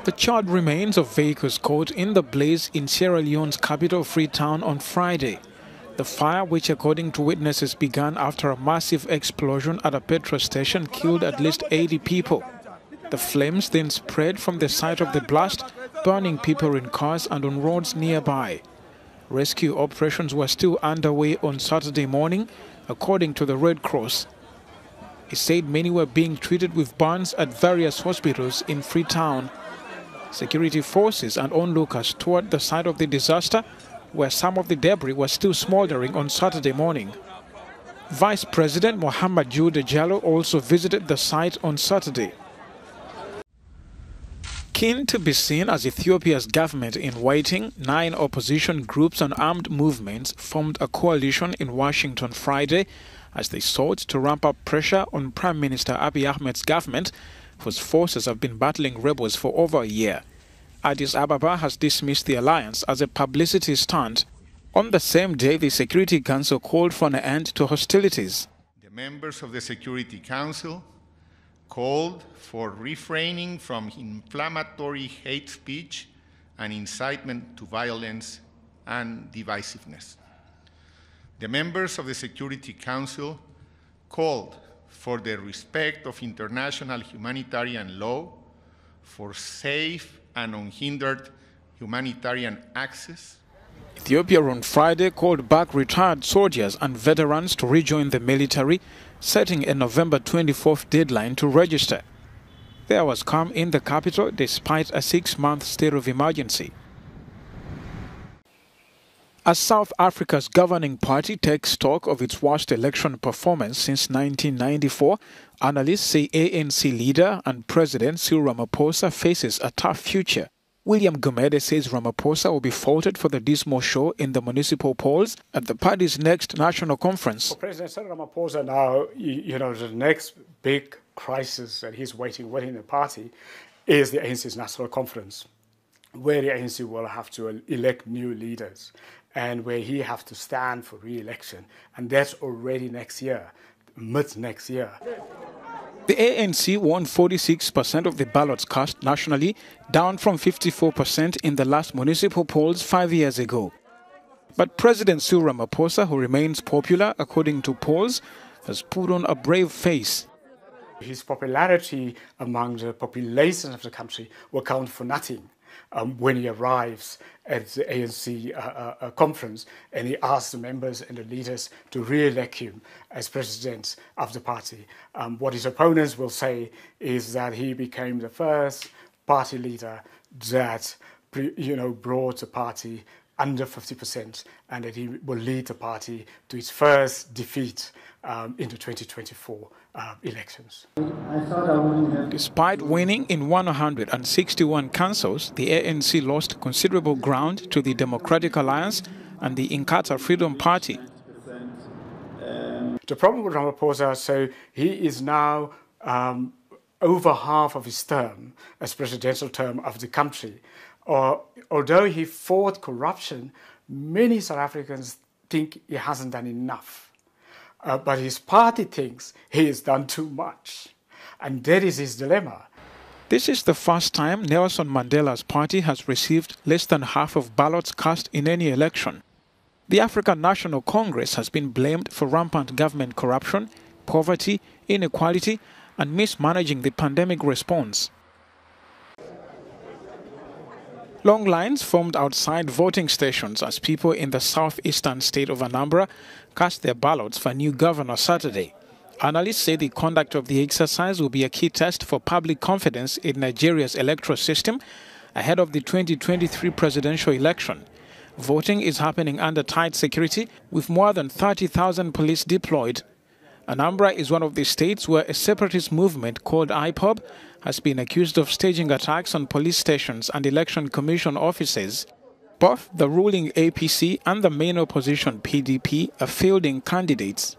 The charred remains of vehicles caught in the blaze in Sierra Leone's capital Freetown on Friday. The fire, which according to witnesses began after a massive explosion at a petrol station, killed at least 80 people. The flames then spread from the site of the blast, burning people in cars and on roads nearby. Rescue operations were still underway on Saturday morning, according to the Red Cross. It said many were being treated with burns at various hospitals in Freetown. Security forces and onlookers toured the site of the disaster, where some of the debris was still smoldering on Saturday morning. Vice President Mohamed Jude Jallo also visited the site on Saturday. Keen to be seen as Ethiopia's government in waiting, 9 opposition groups and armed movements formed a coalition in Washington Friday as they sought to ramp up pressure on Prime Minister Abiy Ahmed's government, whose forces have been battling rebels for over a year. Addis Ababa has dismissed the alliance as a publicity stunt. On the same day, the Security Council called for an end to hostilities. The members of the Security Council called for refraining from inflammatory hate speech and incitement to violence and divisiveness. The members of the Security Council called for the respect of international humanitarian law, for safe and unhindered humanitarian access. Ethiopia on Friday called back retired soldiers and veterans to rejoin the military, setting a November 24th deadline to register. There was calm in the capital despite a 6-month state of emergency. As South Africa's governing party takes stock of its worst election performance since 1994, analysts say ANC leader and President Cyril Ramaphosa faces a tough future. William Gumede says Ramaphosa will be faulted for the dismal show in the municipal polls at the party's next national conference. For President Cyril Ramaphosa now, the next big crisis that he's waiting within the party is the ANC's national conference, where the ANC will have to elect new leaders and where he have to stand for re-election. And that's already next year, mid-next year. The ANC won 46% of the ballots cast nationally, down from 54% in the last municipal polls 5 years ago. But President Cyril Ramaphosa, who remains popular according to polls, has put on a brave face. His popularity among the population of the country will count for nothing when he arrives at the ANC conference and he asks the members and the leaders to re-elect him as president of the party. What his opponents will say is that he became the first party leader that brought the party under 50% and that he will lead the party to its first defeat in the 2024 elections. Despite winning in 161 councils, the ANC lost considerable ground to the Democratic Alliance and the Inkatha Freedom Party. The problem with Ramaphosa, so he is now over half of his term as presidential term of the country. Although he fought corruption, many South Africans think he hasn't done enough. But his party thinks he has done too much. And that is his dilemma. This is the first time Nelson Mandela's party has received less than half of ballots cast in any election. The African National Congress has been blamed for rampant government corruption, poverty, inequality, and mismanaging the pandemic response. Long lines formed outside voting stations as people in the southeastern state of Anambra cast their ballots for a new governor Saturday. Analysts say the conduct of the exercise will be a key test for public confidence in Nigeria's electoral system ahead of the 2023 presidential election. Voting is happening under tight security with more than 30,000 police deployed. Anambra is one of the states where a separatist movement called IPOB has been accused of staging attacks on police stations and election commission offices. Both the ruling APC and the main opposition PDP are fielding candidates.